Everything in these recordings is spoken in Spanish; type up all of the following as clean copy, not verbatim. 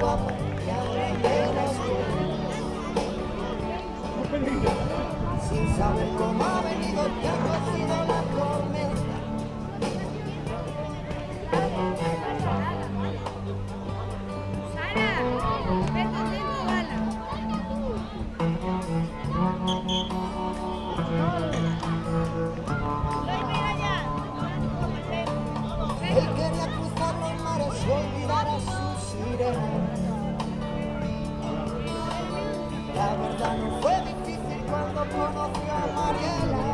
guapo y ahora menos tú. Sin saber cómo ha venido y ha cocido la tormenta. Él quería cruzar los mares y olvidar a su sirena. La verdad no fue difícil cuando conoció a Mariela,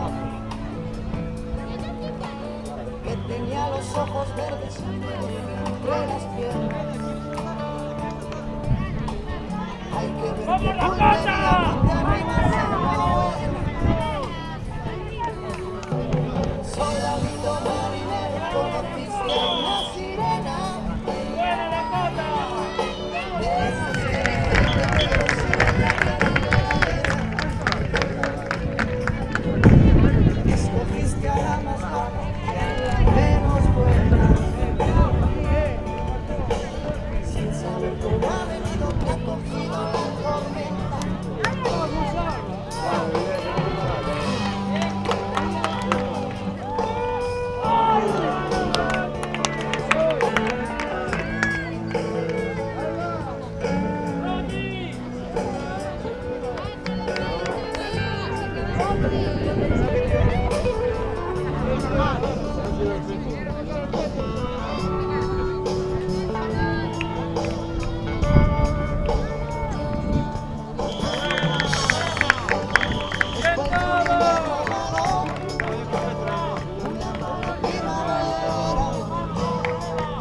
que tenía los ojos verdes entre las piernas. Hay que ver qué puntería de arrimarse a una buena. Soldadito marinero, conociste a una sirena. Escogiste a la más guapa y a la menos buena. Sin saber cómo ha venido, te ha cogido la tormenta.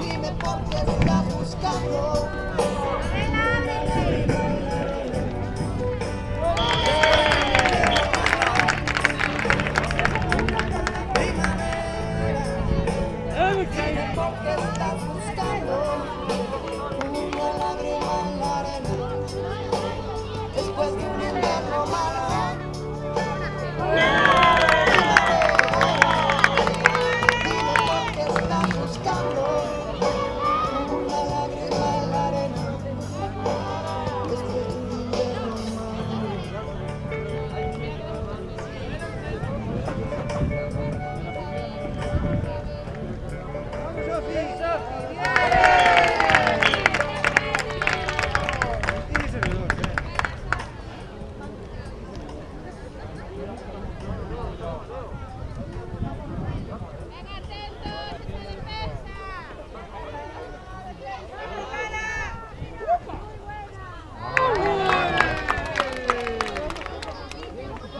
Dime por qué estás buscando. Dime por qué estás buscando una lágrima en la arena después de un invierno malo. Dime por qué estás buscando una lágrima en la arena después de un invierno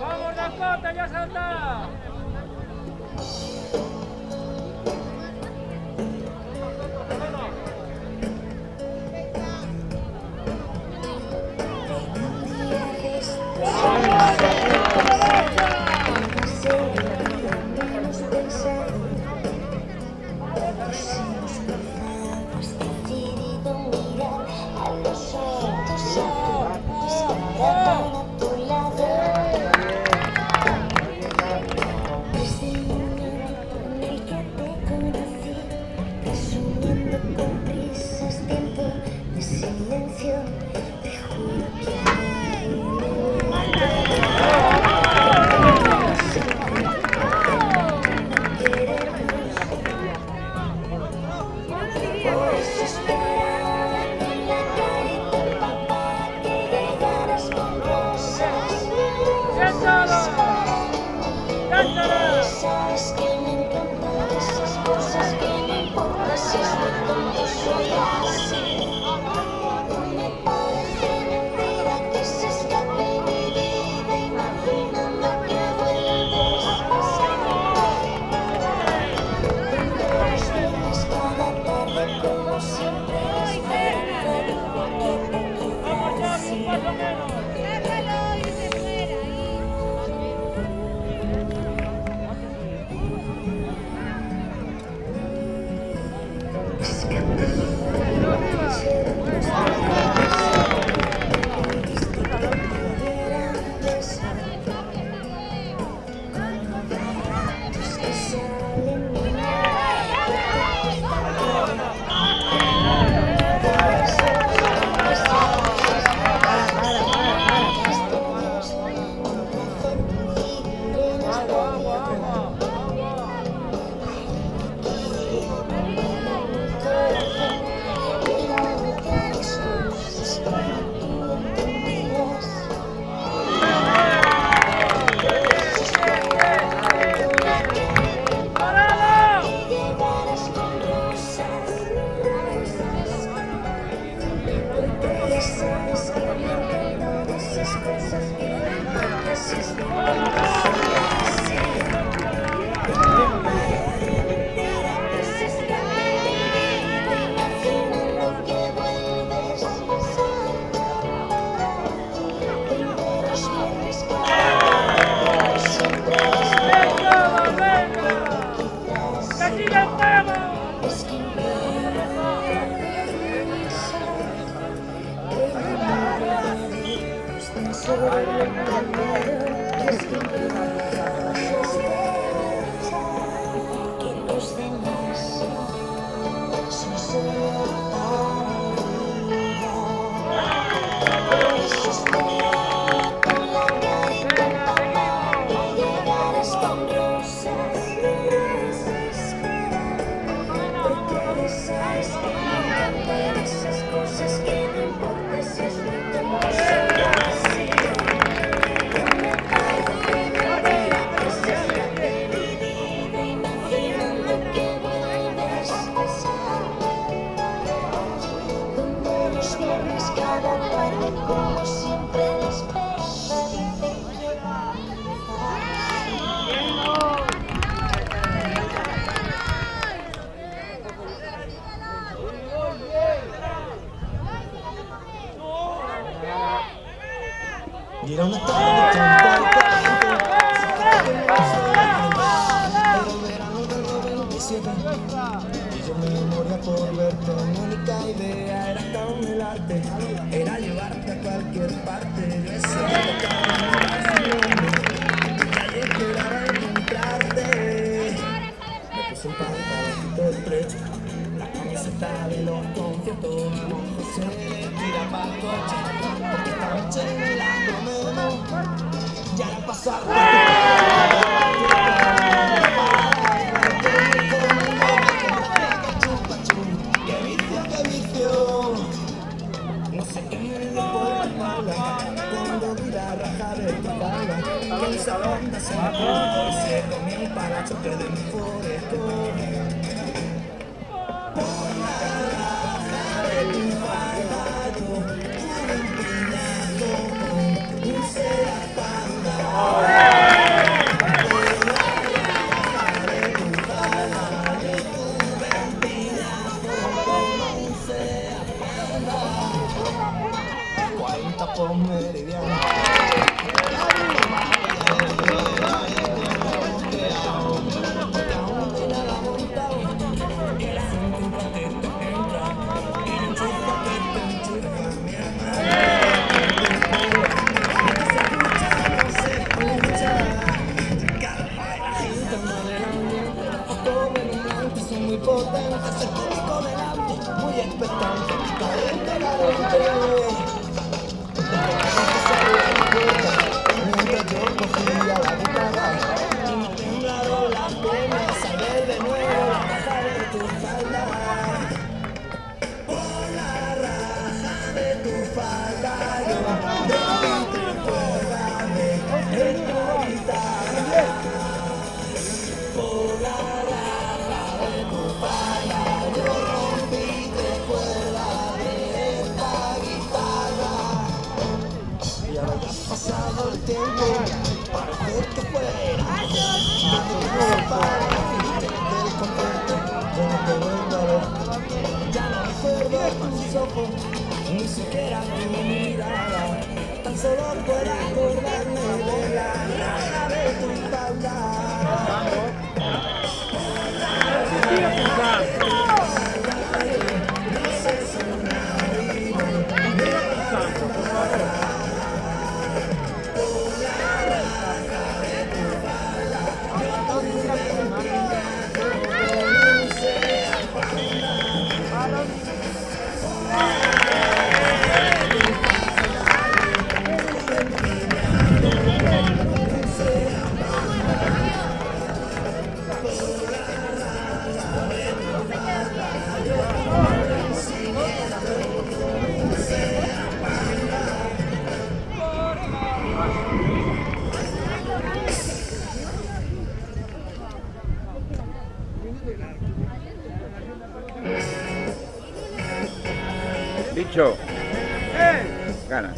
¡Vamos, Dakota, ya salta! Sabes que me encantan esas cosas que no importa si estoy tonto, soy así. No me parece mentira que se escape mi vida imaginando que vuelves a pasar. Donde estás cada tarde como siempre esperando que te quedes así. Es que no puedo pensar que están sobre el camino. Es que no puedo sospechar que los demás son solo paridad. Yo estoy con la cara empapada de llegadas con rosas desesperando, porque sabes que me encantan esas cosas que no importa si es muy tonto solo así. No me parece mentira que seas tan dividida, imaginando que vuelves a pasar, donde los viernes cada tarde como siempre despierta dice que va a Y era una tarde de el verano del 97. Y yo me moría por verte. Mi única idea era camelarte, era llevarte a cualquier parte. Yo ese día tocaba mi calle esperaba encontrarte. Me puse un pantalón estrecho, la camiseta de los conciertos, se tira para el coche, porque esta noche me la prometo. Ya la pasaste. Qué vicio. No sé qué me dio por la espalda cuando vi la raja de tu espalda. Que esa onda se me puso y se comió el parachoque de mi foresto. Por la raja de tu espalda yo tuve un piñazo con un Seat Panda. Por la raja de tu espalda yo tuve un piñazo con un Seat Panda. 40 por meridiano. Son muy potentes, el público delante, muy expectante, caliente. Mientras yo cogía la guitarra y me temblaron las piernas al ver de nuevo la raja de tu falda. Por la raja de tu falda yo rompí cuerdas de esta guitarra. Por la raja de tu falda yo rompí cuerdas de esta guitarra. Y ahora que ha pasado el tiempo, parece que fuera ayer. Para decirte del contento, yo no te vuelvo a ver. Ya no recuerdo tus ojos, ni siquiera tu mirada. Tan solo puedo acordarme de la raja de tu espalda. Dicho, gana.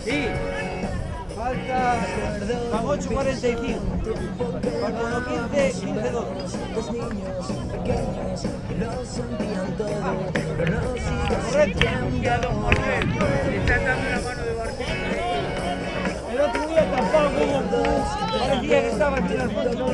Sí. Falta van 8:45. Faltan los 15, 15-2. Los niños pequeños lo sentían todo, pero no Correcto. Ya lo morré. Está dando la mano de Barquín. El otro día tampoco parecía que estaba aquí en el fondo.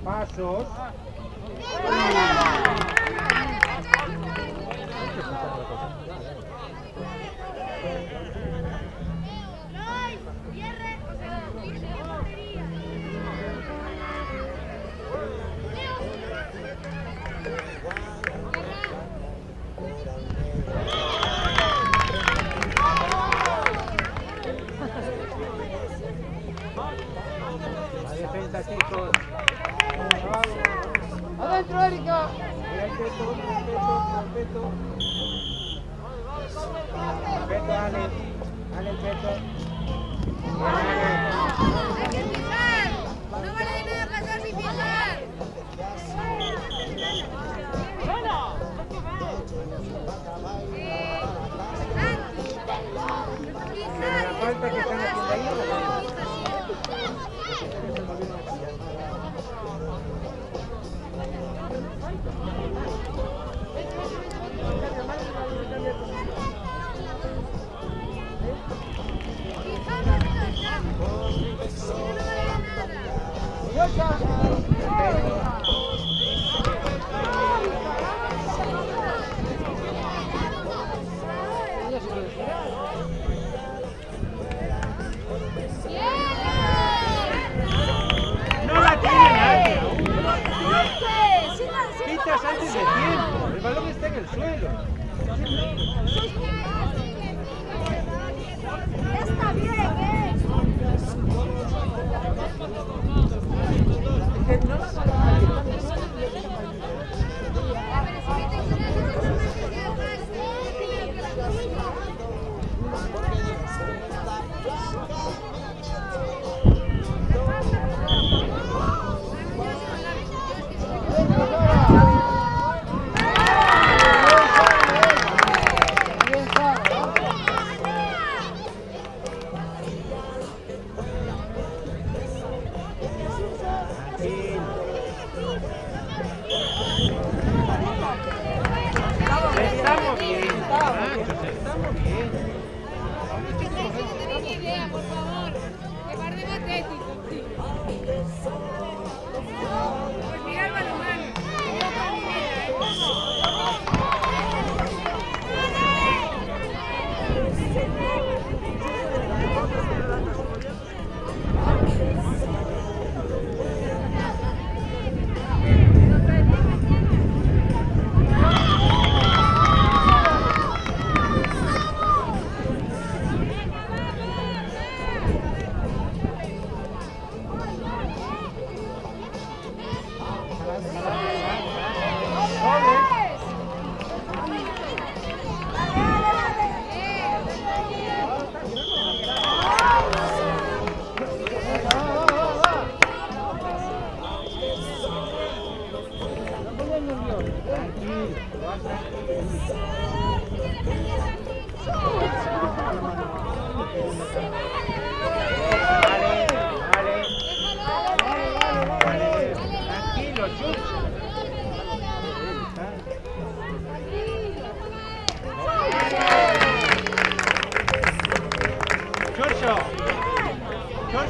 Pasos. La defensa, chicos. ¡Adentro, Erika! Respeto. Respeto, Ale. Ale, el peto. ¡Hay que pisar! ¡No vale de nada pasar sin pisar! La falta que están haciendo ahí. ¡No la tiene nadie! Pitas antes de tiempo. El balón está en el suelo. ¡Está bien, Bien,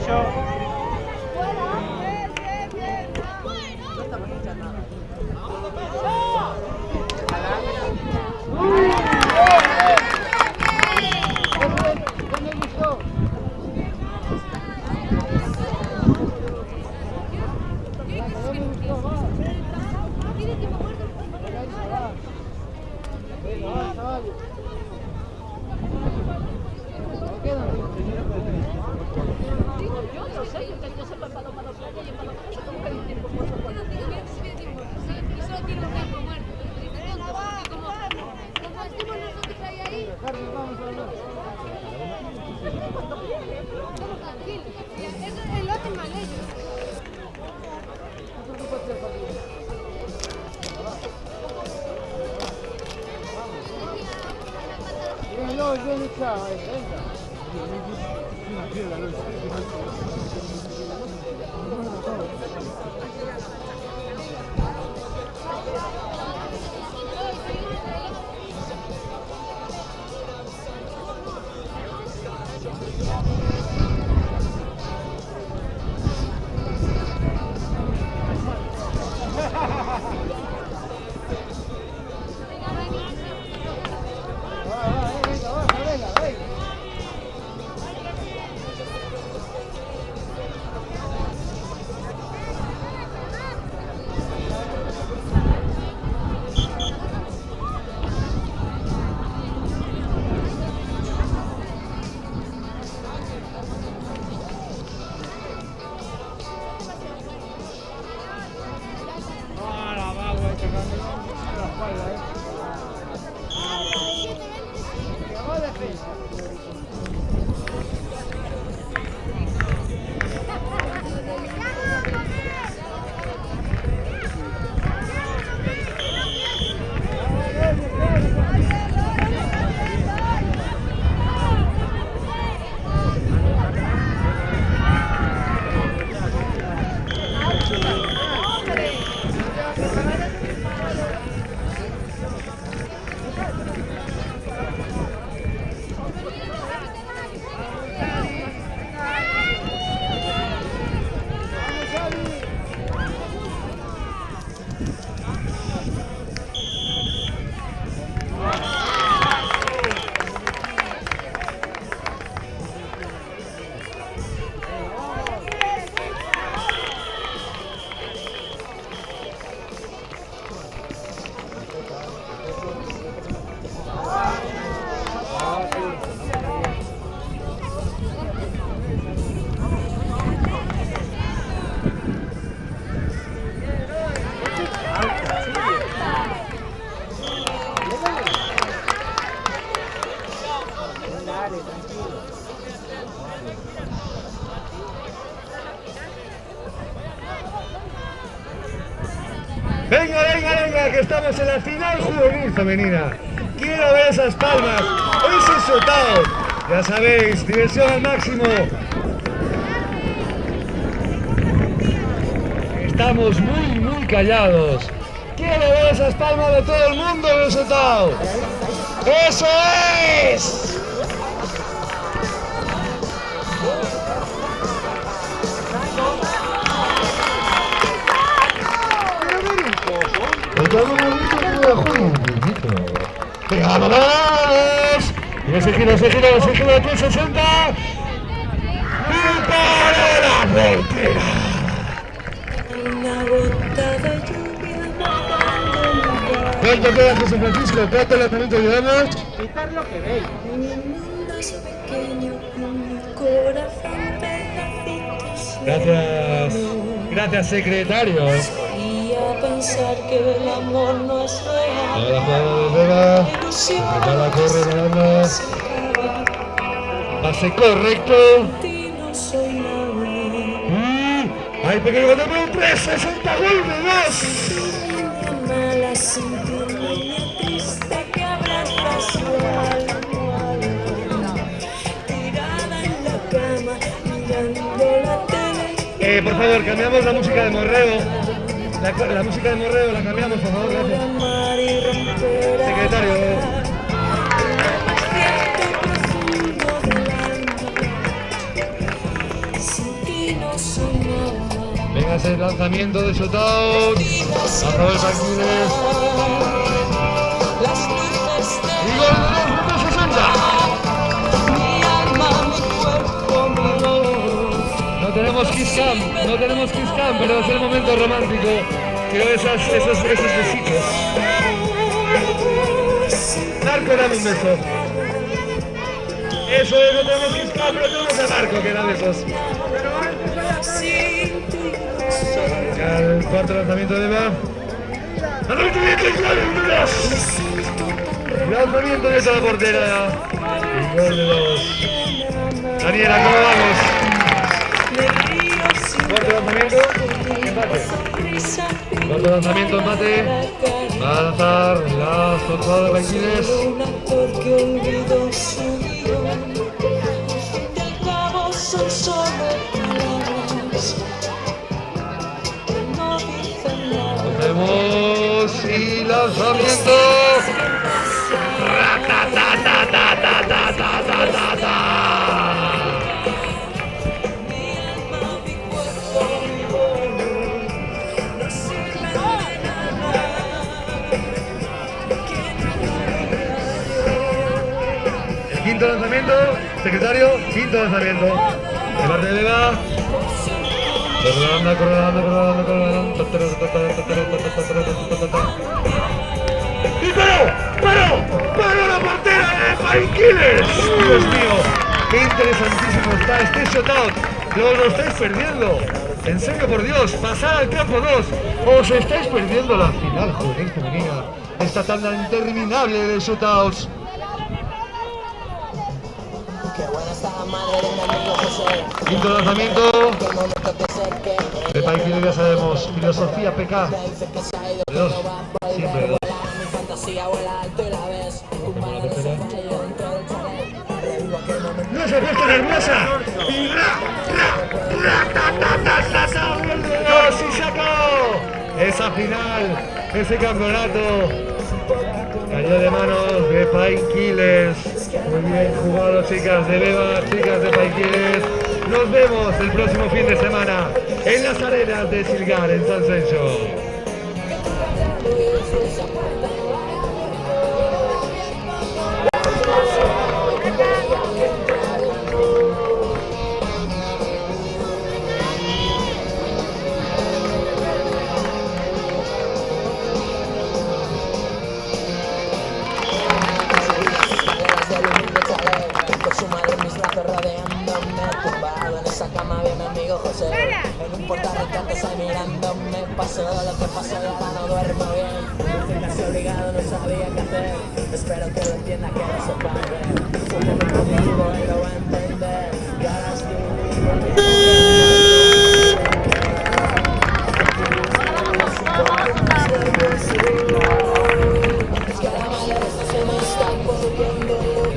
Bicho. Venga, venga, venga, que estamos en la final juvenil femenina. Quiero ver esas palmas, ese sotao. Ya sabéis, diversión al máximo. Estamos muy callados. Quiero ver esas palmas de todo el mundo en el sotao. ¡Eso es! ¡Venga, vámonos! Y ese giro, aquí 60. ¡Y para la frontera! ¿Cuánto queda, José Francisco? ¿Cuánto lanzamiento llevamos? Quitar lo que veis. Gracias. Gracias, secretario. Pensar que el amor no es real. Ahora jugada de Vega. La corre, Miranda. Pase correcto. Hay pequeño gol de 3, 60 gol de 2. Mala, sentirme triste que abraza su almohada. Tirada en la cama, mirando la tele. Por favor, cambiamos la música de Morreo. La música de Morreo la cambiamos, por favor, gracias. Secretario. Sin ese lanzamiento de shootout. A favor de Paquines. Y gol de 2 minutos 60. No tenemos kiss cam, pero es el momento romántico. Quiero esos besitos. Marco, dame un beso. Eso es, no tenemos kiss cam, pero tenemos a Marco que da besos. El cuarto lanzamiento de Eva. Lanzamiento de esa portera. Y gol de 2. Daniela, ¿cómo vamos? Cuarto lanzamiento, empate. Cuarto lanzamiento, empate. Va a lanzar la soltada de Paquines. Vemos y lanzamiento. El quinto lanzamiento, secretario, quinto lanzamiento. De parte de Eva. ¡Y paró la portera de Paquines! Dios mío, qué interesantísimo está este shootout. Lo estáis perdiendo. En serio, por Dios, pasad al campo 2. Os estáis perdiendo la final juvenil femenina. Esta tanda interminable de shootouts. Quinto lanzamiento de Paquines, ya sabemos, filosofía PK. De 2, siempre de 2. No se ha puesto nerviosa. Y ¡sí sacó! Esa final, ese campeonato cayó de manos de Paquines. Muy bien jugado, chicas de Beba, chicas de Paquines. Nos vemos el próximo fin de semana en las arenas de Silgar, en San Sencho. En un portal cantas ahí mirándome, pasó lo que pasó y ahora no duermo bien. Casi obligado, no sabía qué hacer. Espero que lo entienda, que lo sepa ver. Súbeme conmigo, él lo va a entender. Y ahora es que la madre se me está volviendo loco.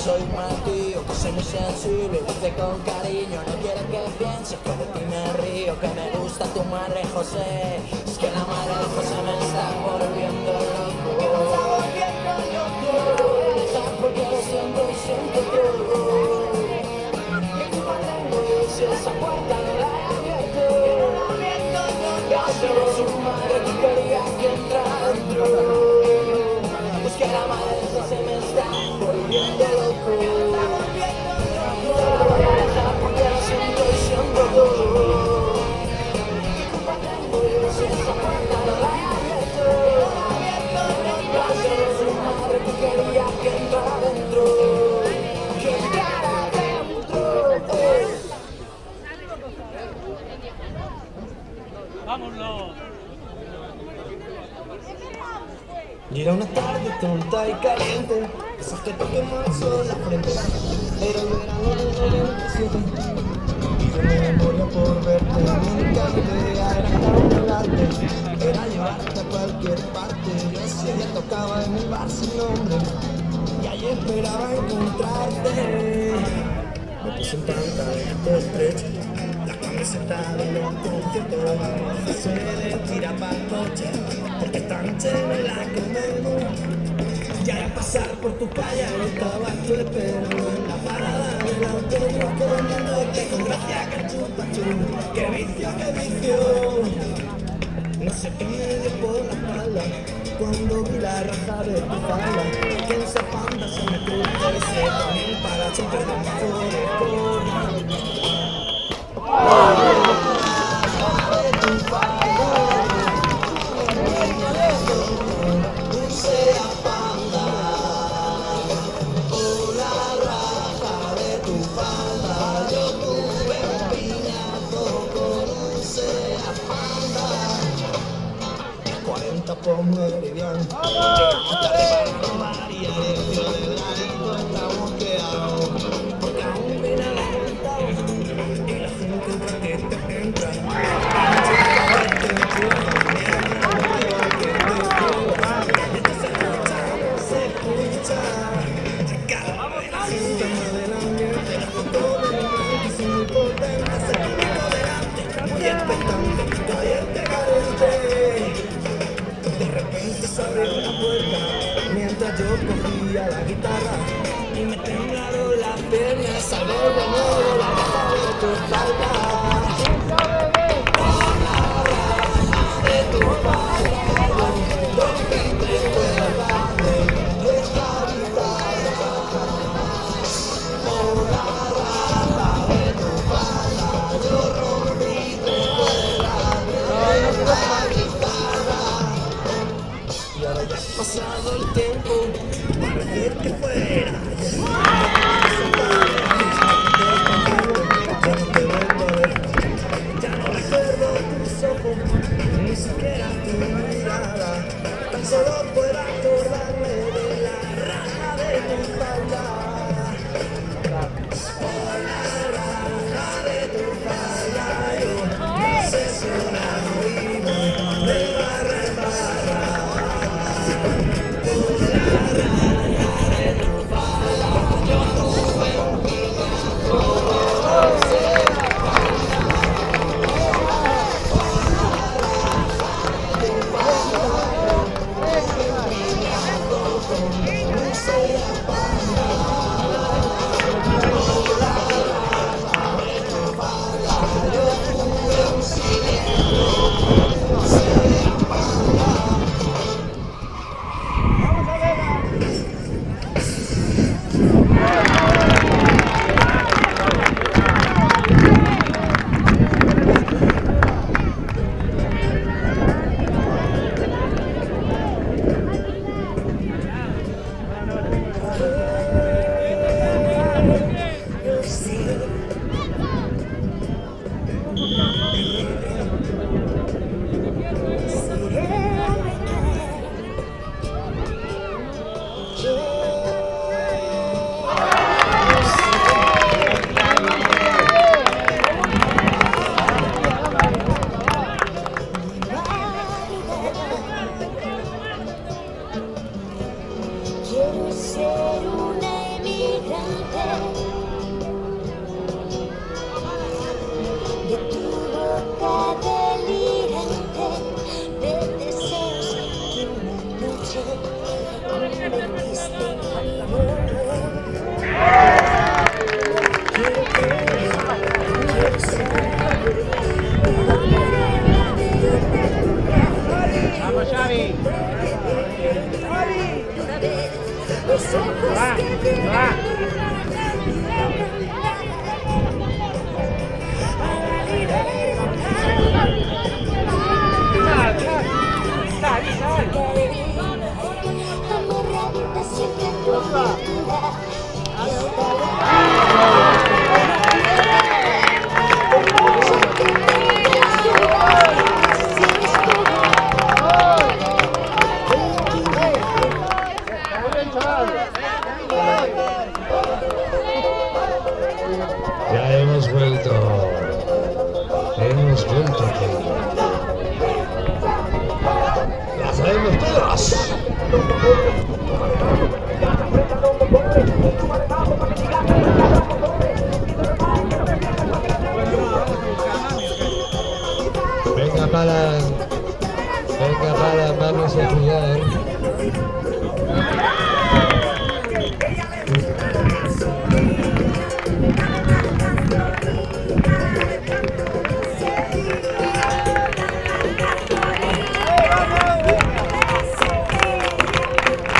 Soy mal tío, que soy muy sensible, lo hice con cariño, no quiero que pienses que de ti me río, que me gusta tu madre José, es que la madre de José me está volviendo loco, porque lo siento y siento todo, que culpa tengo yo si esa puerta no la he abierto, pero su madre que quería que entrara dentro, pues que la madre de José me está volviendo loco. ¡Vámonos! Y era una tarde tonta y caliente. esas que te queman el sol la frente. Era el verano del 97 y yo me moría por verte. Mi única idea era estar delante, era llevarte a cualquier parte. Yo ese día tocaba en un bar sin nombre y ahí esperaba encontrarte. Me puse un pantalón estrecho, la camiseta de los conciertos, vamos a hacer tira pa'l coche, porque esta noche no la comemos. Ya al pasar por tu calle estaba tu perro en la parada del autobús, comiéndote con gracia que chupa chupa. ¡Qué vicio! No sé qué me dio por la espalda cuando vi la raja de tu falda, que en esa panda se me cruza y se pone para siempre de mejor. Por Meridiano, llegamos tarde para robar y el negocio del ladito está bloqueado, porque aún viene la vuelta y la gente entra que te entra. Se escucha cada vez la gente del ambiente, la foto de mi mente es muy potente, se quedó delante, muy expectante, caliente, caliente. De repente se abrió la puerta mientras yo cogía la guitarra y me temblaron las piernas al ver de nuevo la raja de tu falda. La raja de tu falda, rompiste cuerda de esta guitarra. Por la raja de tu falda, yo rompiste cuerda de esta guitarra. Y ahora ya ha pasado el tiempo, parece que fuera ayer. Ya no te vuelvo a ver, ya no recuerdo tus ojos, ni siquiera tu mirada. Tan solo puedo acordarme de la raja de tu falda. Por la raja de tu falda, yo no sé si una vivo de barra en barra. Quiero ser una emigrante de tu boca delirante, de deseos que una noche convertiste en mi dolor. Quiero ser Vamos, Xavi. los ojos Va, que va. amarradita siempre a tu cintura. sabemos todos. Venga, Pala, vamos a jugar.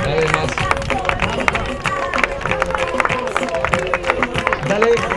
Dale más. Dale.